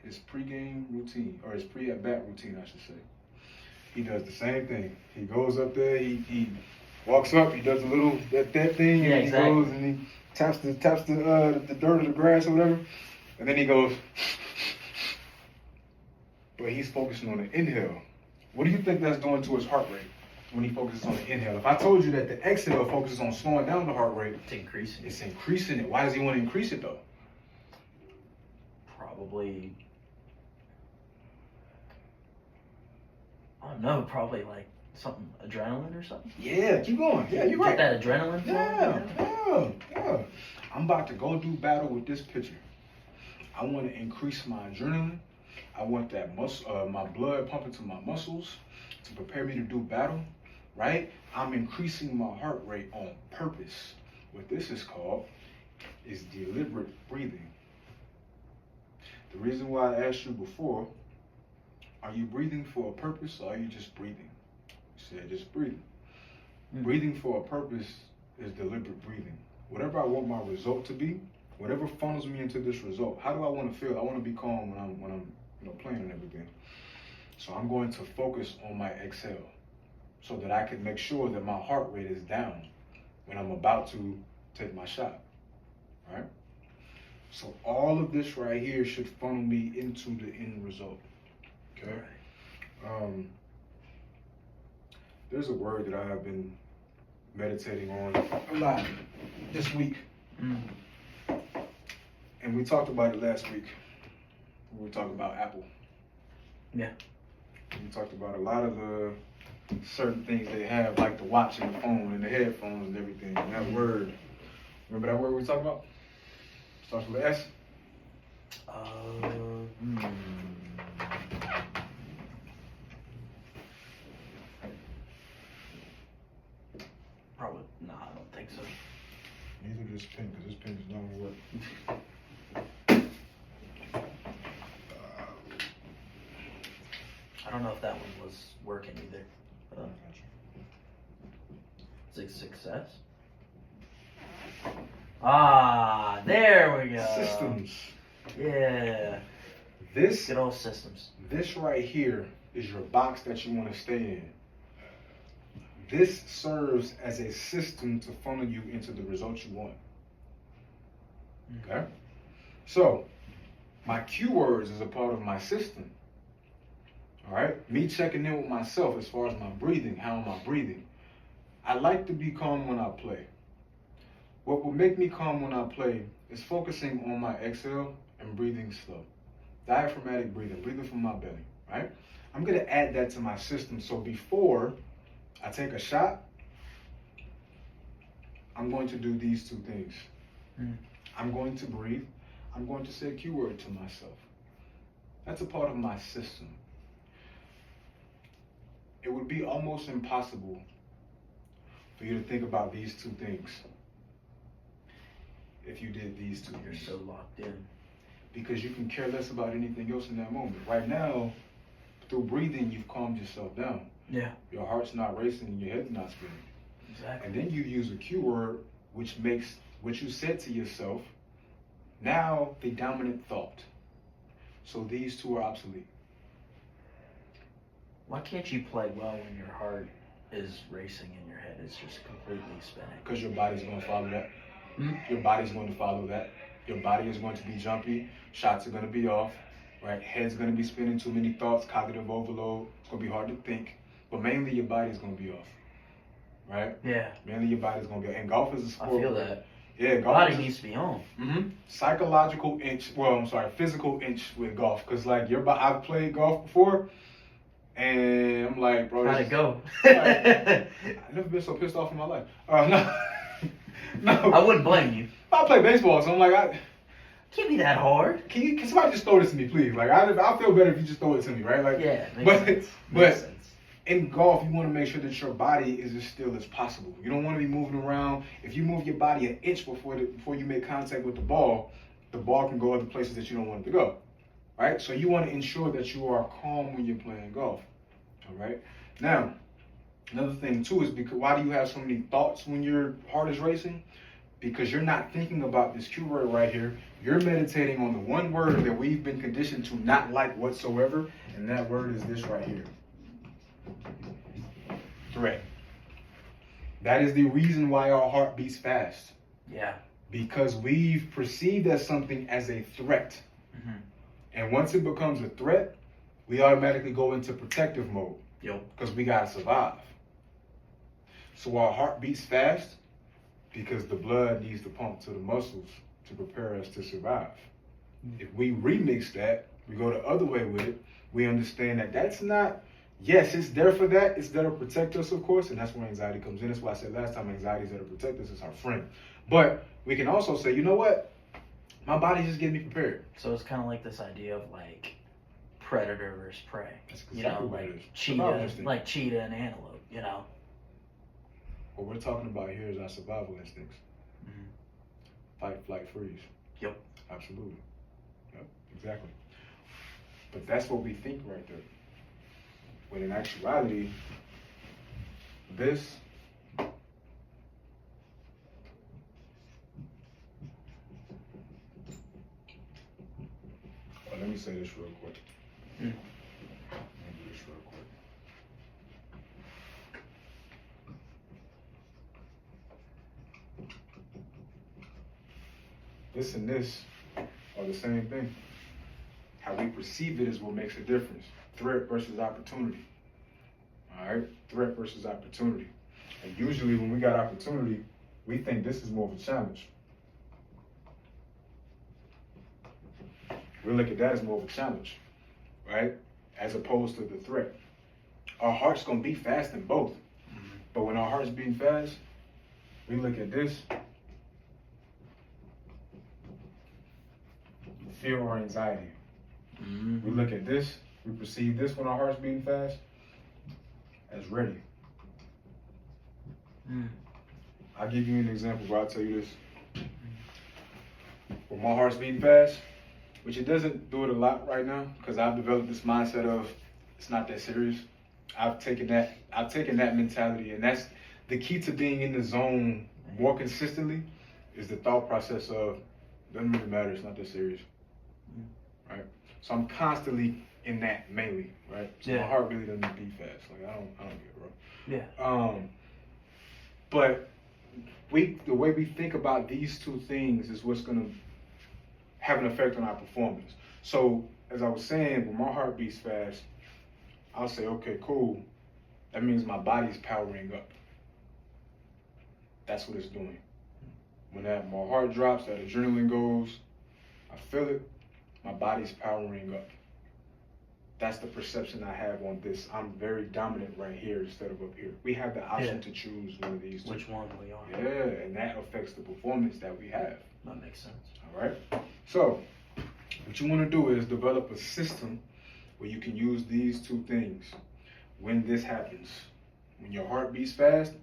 his pregame routine, or his pre-at-bat routine, I should say, he does the same thing. He goes up there, he walks up, he does a little that thing, Yeah, and he exactly. goes and he taps the dirt or the grass or whatever, and then he goes. but he's focusing on the inhale. What do you think that's doing to his heart rate when he focuses on the inhale? If I told you that the exhale focuses on slowing down the heart rate, It's increasing. it's increasing it. Why does he want to increase it though? Probably. I don't know. Probably like something adrenaline or something. Yeah, keep going. Yeah, you're right. Get that adrenaline flowing. Yeah. I'm about to go do battle with this pitcher. I want to increase my adrenaline. I want that my blood pumping to my muscles to prepare me to do battle, right? I'm increasing my heart rate on purpose. What this is called is deliberate breathing. The reason why I asked you before, are you breathing for a purpose or are you just breathing? You said just breathing. Breathing for a purpose is deliberate breathing. Whatever I want my result to be, whatever funnels me into this result, how do I want to feel? I want to be calm when I'm playing and everything. So I'm going to focus on my exhale so that I can make sure that my heart rate is down when I'm about to take my shot, right? So all of this right here should funnel me into the end result, okay? There's a word that I have been meditating on a lot this week. And we talked about it last week. We were talking about Apple. Yeah. We talked about a lot of the certain things they have, like the watch and the phone and the headphones and everything. And that word, remember that word we were talking about? Starts with an S? Probably. No, I don't think so. Neither this pen, because this pen is not gonna work. I don't know if that one was working either. Is it success? Ah, there we go. Systems. Yeah. This Good old systems. This right here is your box that you want to stay in. This serves as a system to funnel you into the results you want. Okay? So, my keywords is a part of my system. All right? Me checking in with myself as far as my breathing. How am I breathing? I like to be calm when I play. What will make me calm when I play is focusing on my exhale and breathing slow. Diaphragmatic breathing, breathing from my belly, right? I'm going to add that to my system. So before I take a shot, I'm going to do these two things. I'm going to breathe. I'm going to say a keyword to myself. That's a part of my system. It would be almost impossible for you to think about these two things if you did these two You're things. so locked in. Because you can care less about anything else in that moment. Right now, through breathing, you've calmed yourself down. Yeah. Your heart's not racing and your head's not spinning. Exactly. And then you use a keyword which makes what you said to yourself now the dominant thought. So these two are obsolete. Why can't you play well when your heart is racing in your head? It's just completely spinning. Because your body's going to follow that. Your body's going to follow that. Your body is going to be jumpy. Shots are going to be off. Right? Head's going to be spinning, too many thoughts, cognitive overload. It's going to be hard to think. But mainly your body's going to be off. Right? Yeah. Mainly your body's going to be off. And golf is a sport. I feel that. Yeah, golf. Body needs to be on. Psychological inch. Well, I'm sorry, physical inch with golf. Because, like, I've played golf before. And I'm like, bro. How'd it go? I've never been so pissed off in my life. No. I wouldn't blame you. I play baseball, so I'm like, Can't be that hard. can somebody just throw this to me, please? Like, I feel better if you just throw it to me, right? Like, Yeah, but makes but sense. in golf, you want to make sure that your body is as still as possible. You don't want to be moving around. If you move your body an inch before you make contact with the ball can go other places that you don't want it to go, right? So you want to ensure that you are calm when you're playing golf, all right? Now, another thing too is because why do you have so many thoughts when your heart is racing? Because you're not thinking about this keyword right here. You're meditating on the one word that we've been conditioned to not like whatsoever, and that word is this right here. Threat. That is the reason why our heart beats fast. Yeah. Because we've perceived as something as a threat. And once it becomes a threat, we automatically go into protective mode. Yep. Because we gotta survive. So our heart beats fast because the blood needs to pump to the muscles to prepare us to survive. If we remix that, we go the other way with it, we understand that that's not, yes, it's there for that. It's there to protect us, of course, and that's where anxiety comes in. That's why I said last time, anxiety is there to protect us. It's our friend. But we can also say, you know what? My body's just getting me prepared. So it's kind of like this idea of like predator versus prey. That's You exactly know, what it like is. cheetah, Instinct. like cheetah and antelope. You know. What we're talking about here is our survival instincts. Mhm. Fight, flight, freeze. Yep. Absolutely. Yep, exactly. But that's what we think right there. When in actuality, this let me say this real quick. Mm. Let me do this real quick. This and this are the same thing. How we perceive it is what makes a difference. Threat versus opportunity. All right? Threat versus opportunity. And usually when we got opportunity, we think this is more of a challenge. We look at that as more of a challenge, right? As opposed to the threat. Our heart's gonna beat fast in both. But when our heart's beating fast, we look at this, fear or anxiety. Mm-hmm. We look at this, we perceive this when our heart's beating fast as ready. Mm. I'll give you an example where I'll tell you this. When my heart's beating fast, which it doesn't do it a lot right now, because I've developed this mindset of it's not that serious. I've taken that mentality, and that's the key to being in the zone more consistently, is the thought process of doesn't really matter, it's not that serious. Right? So I'm constantly in that mainly, right? So my heart really doesn't beat fast. Like I don't get it, bro. Yeah. But the way we think about these two things is what's gonna have an effect on our performance. So as I was saying, when my heart beats fast, I'll say, okay, cool. That means my body's powering up. That's what it's doing. When my heart drops, that adrenaline goes, I feel it, my body's powering up. That's the perception I have on this. I'm very dominant right here instead of up here. We have the option to choose one of these two. Which one we are. Yeah, and that affects the performance that we have. That makes sense. All right? So, what you want to do is develop a system where you can use these two things when this happens. When your heart beats fast,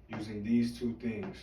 using these two things.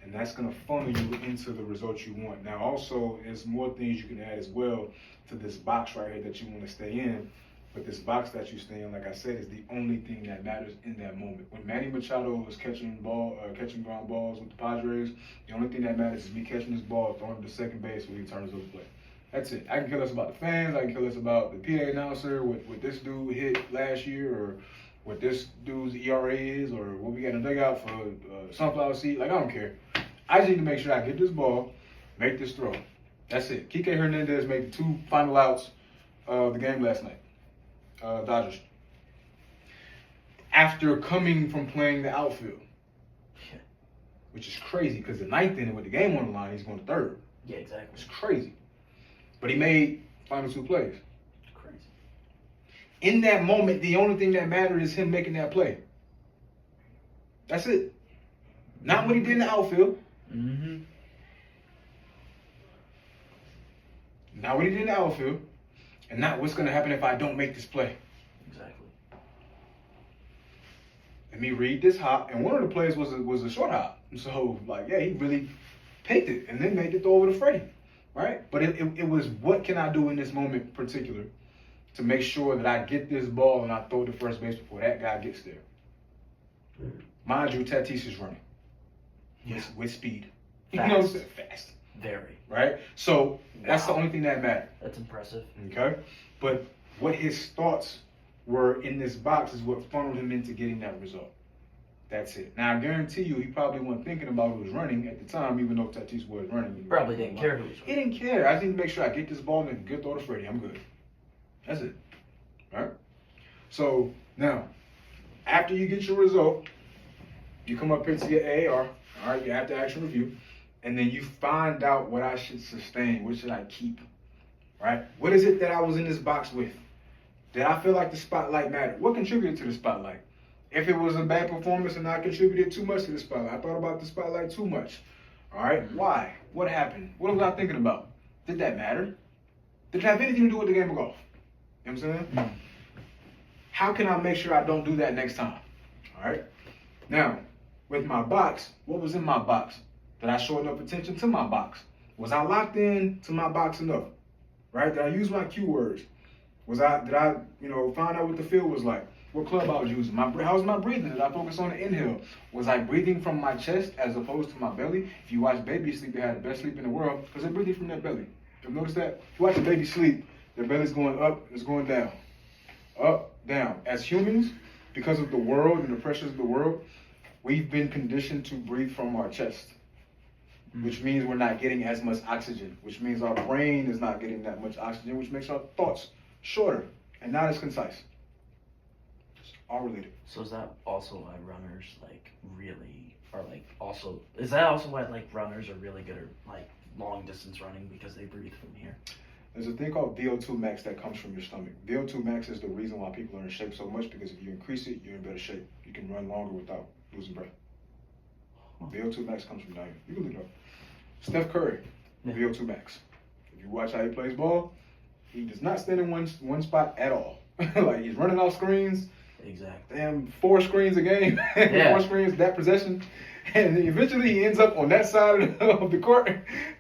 And that's going to funnel you into the results you want. Now, also, there's more things you can add as well to this box right here that you want to stay in. But this box that you stay in, like I said, is the only thing that matters in that moment. When Manny Machado was catching ground balls with the Padres, the only thing that matters is me catching this ball, throwing it to second base when he turns over the plate. That's it. I can care less about the fans. I can care less about the PA announcer, what this dude hit last year, or what this dude's ERA is, or what we got in the dugout for sunflower seed. Like, I don't care. I just need to make sure I get this ball, make this throw. That's it. Kike Hernandez made the 2 final outs of the game last night. Dodgers. After coming from playing the outfield. Yeah. Which is crazy, because the 9th inning with the game on the line, he's going to 3rd. Yeah, exactly. It's crazy. But he made final 2 plays. Crazy. In that moment, the only thing that mattered is him making that play. That's it. Not what he did in the outfield. Mm-hmm. Not what he did in the outfield. And not what's going to happen if I don't make this play. Exactly. Let me read this hop. And one of the plays was a short hop. So, like, yeah, he really picked it and then made the throw over to Freddie. Right? But it was, what can I do in this moment in particular to make sure that I get this ball and I throw it to first base before that guy gets there? Mind you, Tatis is running. Yes, with speed. You know what I'm saying? Fast. Very. Right? So that's the only thing that mattered. That's impressive. Okay? But what his thoughts were in this box is what funneled him into getting that result. That's it. Now, I guarantee you, he probably wasn't thinking about who was running at the time, even though Tatis was running. He probably didn't care who was He running. didn't care. I just need to make sure I get this ball and get throw to Freddie. I'm good. That's it. right? So now, after you get your result, you come up here to your AAR, all right, your after action review, and then you find out what I should sustain, what should I keep, right? What is it that I was in this box with? Did I feel like the spotlight mattered? What contributed to the spotlight? If it was a bad performance and I contributed too much to the spotlight, I thought about the spotlight too much, all right? Why? What happened? What was I thinking about? Did that matter? Did it have anything to do with the game of golf? You know what I'm saying? How can I make sure I don't do that next time? All right? Now, with my box, what was in my box? Did I show enough attention to my box? Was I locked in to my box enough? Right? Did I use my cue words? Did I find out what the field was like? What club I was using? How was my breathing? Did I focus on the inhale? Was I breathing from my chest as opposed to my belly? If you watch baby sleep, they had the best sleep in the world because they're breathing from their belly. You've noticed that? If you watch a baby sleep, their belly's going up, it's going down. Up, down. As humans, because of the world and the pressures of the world, we've been conditioned to breathe from our chest, which means we're not getting as much oxygen, which means our brain is not getting that much oxygen, which makes our thoughts shorter and not as concise. It's all related. So is that also why runners is that also why runners are really good at long distance running, because they breathe from here? There's a thing called VO2 max that comes from your stomach. VO2 max is the reason why people are in shape so much, because if you increase it, you're in better shape. You can run longer without losing breath. VO2 max comes from down here. You can look it up. Steph Curry, VO2 max. If you watch how he plays ball, he does not stand in one spot at all. Like, he's running off screens. Exactly. Damn, 4 screens a game. Yeah. 4 screens, that possession. And then eventually he ends up on that side of the court,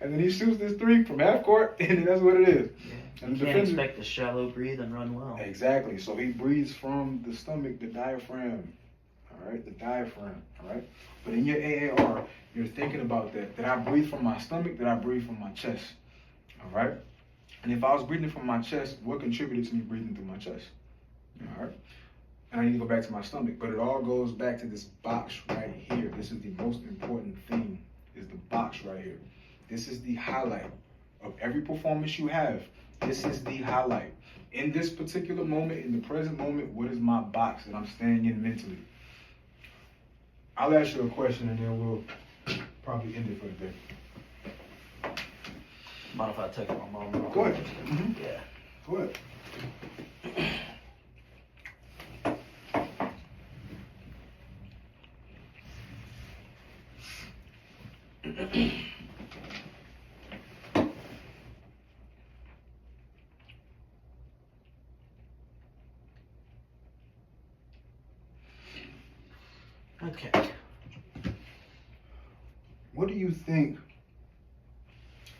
and then he shoots this 3 from half court, and that's what it is. Yeah. And you can't expect to shallow breathe and run well. Exactly. So he breathes from the stomach, the diaphragm. All right, the diaphragm. All right. But in your AAR, you're thinking about that. Did I breathe from my stomach? Did I breathe from my chest? All right. And if I was breathing from my chest, what contributed to me breathing through my chest? All right. And I need to go back to my stomach. But it all goes back to this box right here. This is the most important thing, is the box right here. This is the highlight of every performance you have. This is the highlight. In this particular moment, in the present moment, what is my box that I'm staying in mentally? I'll ask you a question and then we'll probably end it for the day. Mind if I take my mom? Go ahead. Yeah. Go ahead. Okay. What do you think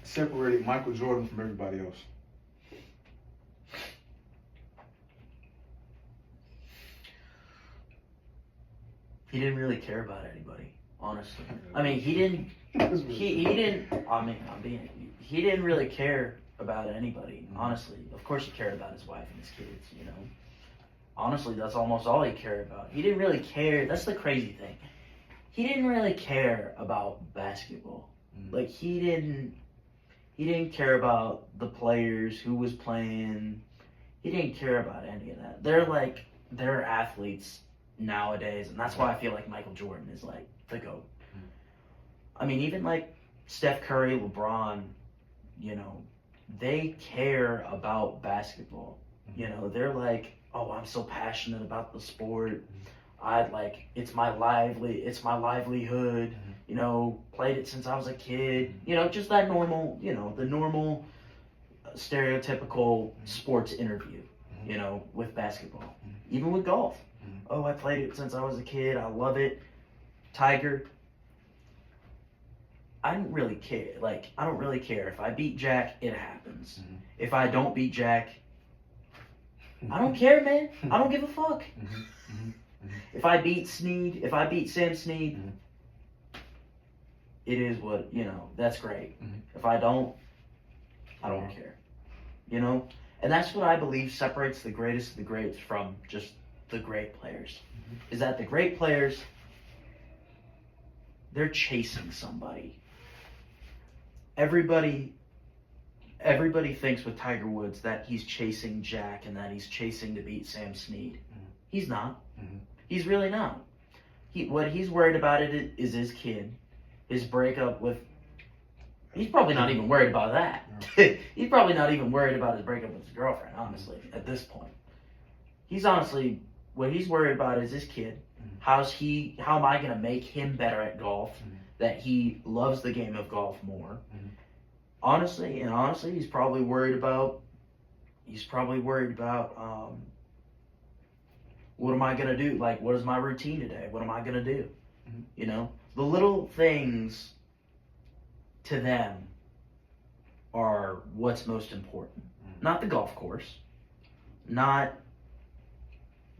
separated Michael Jordan from everybody else? He didn't really care about anybody, honestly. I mean, he didn't really care about anybody, honestly. Of course he cared about his wife and his kids, you know. Honestly, that's almost all he cared about. He didn't really care. That's the crazy thing. He didn't really care about basketball. Like, he didn't care about the players, who was playing. He didn't care about any of that. They're athletes nowadays, and that's why I feel like Michael Jordan is like the GOAT. I mean, even like Steph Curry, LeBron, you know, they care about basketball. You know, they're like, oh, I'm so passionate about the sport. It's my livelihood. You know, played it since I was a kid. You know, just that normal, you know, the normal stereotypical sports interview, you know, with basketball. Even with golf. Oh, I played it since I was a kid. I love it. Tiger. I don't really care. I don't really care. If I beat Jack, it happens. If I don't beat Jack, I don't care, man. I don't give a fuck. If I beat Sam Snead, it is what, you know, that's great. If I don't care. You know? And that's what I believe separates the greatest of the greats from just the great players. Is that the great players, they're chasing somebody. Everybody everybody thinks with Tiger Woods that he's chasing Jack and that he's chasing to beat Sam Snead. He's not. He's really not. What he's worried about is his kid, his breakup with. He's probably not even worried about that. He's probably not even worried about his breakup with his girlfriend, honestly, at this point. What he's worried about is his kid. How am I going to make him better at golf? That he loves the game of golf more. Honestly, he's probably worried about. What am I going to do? Like, what is my routine today? What am I going to do? You know, the little things to them are what's most important. Not the golf course, not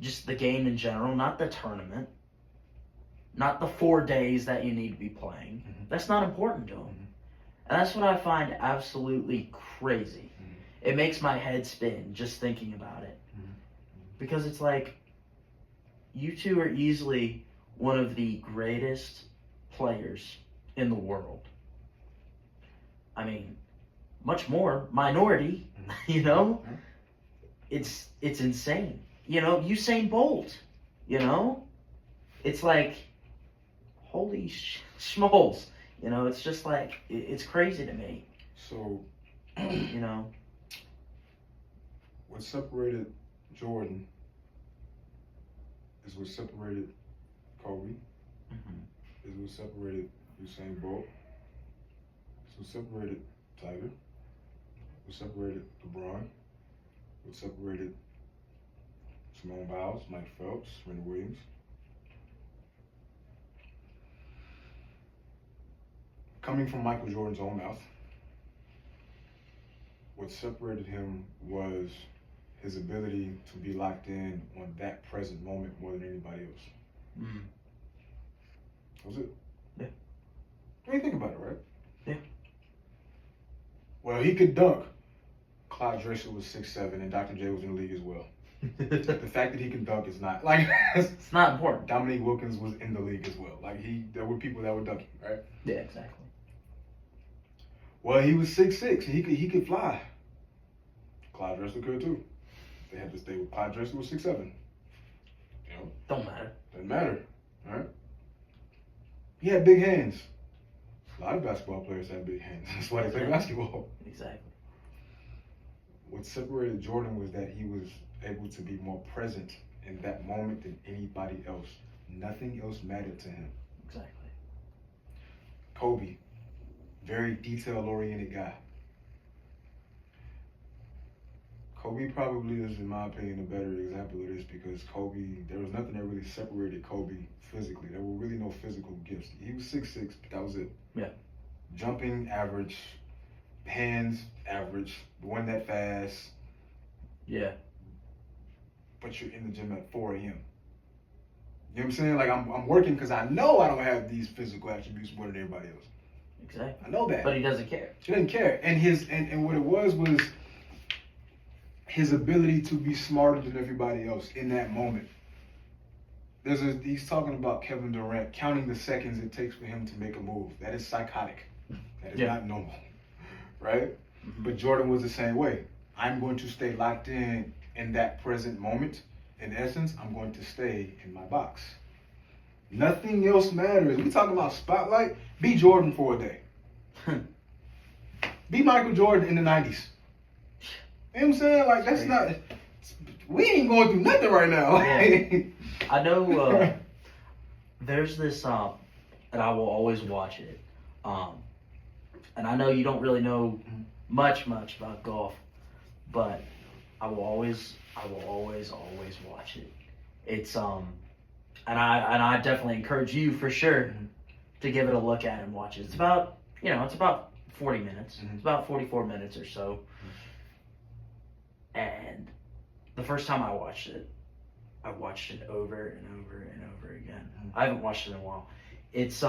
just the game in general, not the tournament, not the 4 days that you need to be playing. That's not important to them. And that's what I find absolutely crazy. It makes my head spin just thinking about it. Because it's like, you two are easily one of the greatest players in the world. I mean, much more minority, you know? It's insane. You know, Usain Bolt, you know? It's like, holy schmoles. You know, it's just like, it's crazy to me. So, you know? What separated Jordan is what separated Kobe, is what separated Usain Bolt, is what separated Tiger, what separated LeBron, what separated Simone Biles, Mike Phelps, Serena Williams. Coming from Michael Jordan's own mouth, what separated him was his ability to be locked in on that present moment more than anybody else. That was it. Yeah. When you think about it, right? Yeah. Well, he could dunk. Clyde Drexler was 6'7", and Dr. J was in the league as well. The fact that he can dunk is not like it's not important. Dominique Wilkins was in the league as well. Like there were people that were dunking, right? Yeah, exactly. Well, he was 6'6", and he could fly. Clyde Drexler could too. They had to stay with Clyde Drexler was 6'7". You know, Don't matter. doesn't matter, right? He had big hands. A lot of basketball players have big hands. That's why they play basketball. Exactly. What separated Jordan was that he was able to be more present in that moment than anybody else. Nothing else mattered to him. Exactly. Kobe, very detail-oriented guy. Kobe probably is, in my opinion, a better example of this because Kobe, there was nothing that really separated Kobe physically. There were really no physical gifts. He was 6'6", but that was it. Yeah. Jumping, average. Hands, average. Wasn't that fast. Yeah. But you're in the gym at 4 a.m. You know what I'm saying? Like, I'm working because I know I don't have these physical attributes more than everybody else. Exactly. I know that. But he doesn't care. He doesn't care. And what it was his ability to be smarter than everybody else in that moment. He's talking about Kevin Durant counting the seconds it takes for him to make a move. That is psychotic. That is not normal, right? But Jordan was the same way. I'm going to stay locked in that present moment. In essence, I'm going to stay in my box. Nothing else matters. We talking about spotlight. Be Jordan for a day. Be Michael Jordan in the 90s. You know what I'm saying? Like, that's not... We ain't going through nothing right now. Yeah. I know there's this, and I will always watch it. And I know you don't really know much about golf, but I will always watch it. It's, and I definitely encourage you for sure to give it a look at and watch it. It's about, it's about 40 minutes. It's about 44 minutes or so. And the first time I watched it over and over and over again. I haven't watched it in a while. It's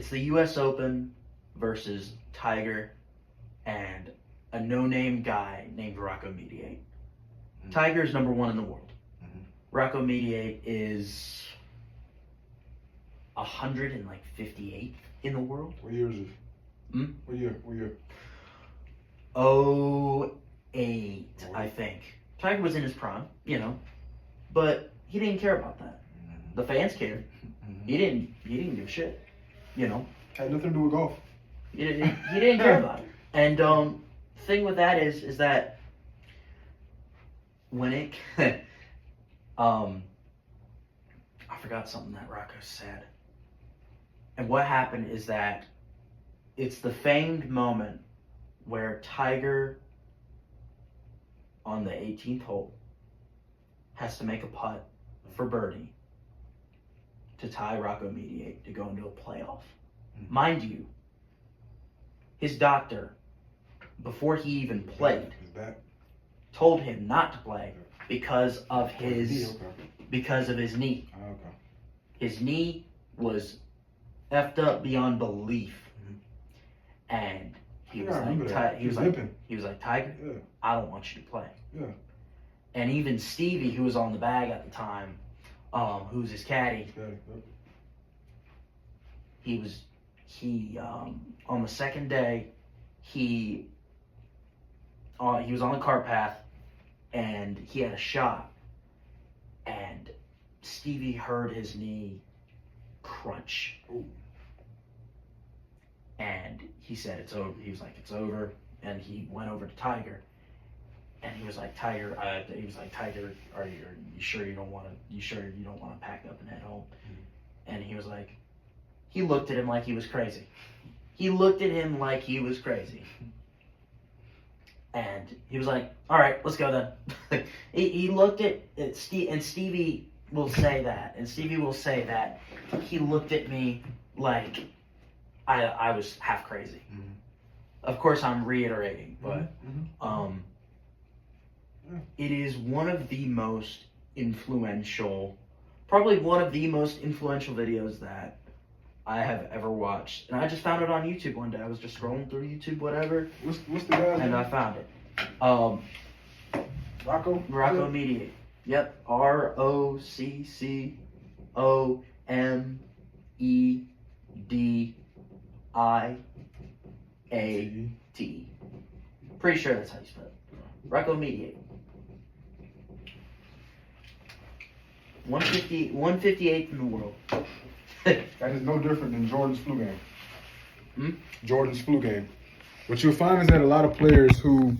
the U.S. Open versus Tiger and a no-name guy named Rocco Mediate. Tiger is number 1 in the world. Rocco Mediate is 158th in the world. What year is it? What year? 08, I think. Tiger was in his prime, you know, but he didn't care about that. The fans cared. He didn't give a shit, you know. Had nothing to do with golf. He didn't care about it. And thing with that is that when it I forgot something that Rocco said. And what happened is that it's the famed moment where Tiger on the 18th hole has to make a putt for birdie to tie Rocco Mediate to go into a playoff. Mind you, his doctor, before he even played, told him not to play because of his knee. Okay. His knee was effed up beyond belief, and he was like, Tiger, Yeah. I don't want you to play. Yeah. And even Stevie, who was on the bag at the time, who's his caddy, he on the second day, he was on the cart path, and he had a shot, and Stevie heard his knee crunch. Ooh. And he said it's over. He was like, it's over. And he went over to Tiger, and he was like, Tiger, are you sure you don't want to pack up and head home? And he was like, he looked at him like he was crazy. And he was like, all right, let's go then. he looked at Steve, and Stevie will say that. He looked at me like I was half crazy. Of course, I'm reiterating, but it is one of the most influential videos that I have ever watched. And I just found it on YouTube one day. I was just scrolling through YouTube, whatever. What's the guy's and name? I found it. Rocco Mediate. Yep. ROCCOMEDIAT. Pretty sure that's how you spell it. Rocco Mediate. 158th in the world. That is no different than Jordan's flu game. Jordan's flu game. What you'll find is that a lot of players who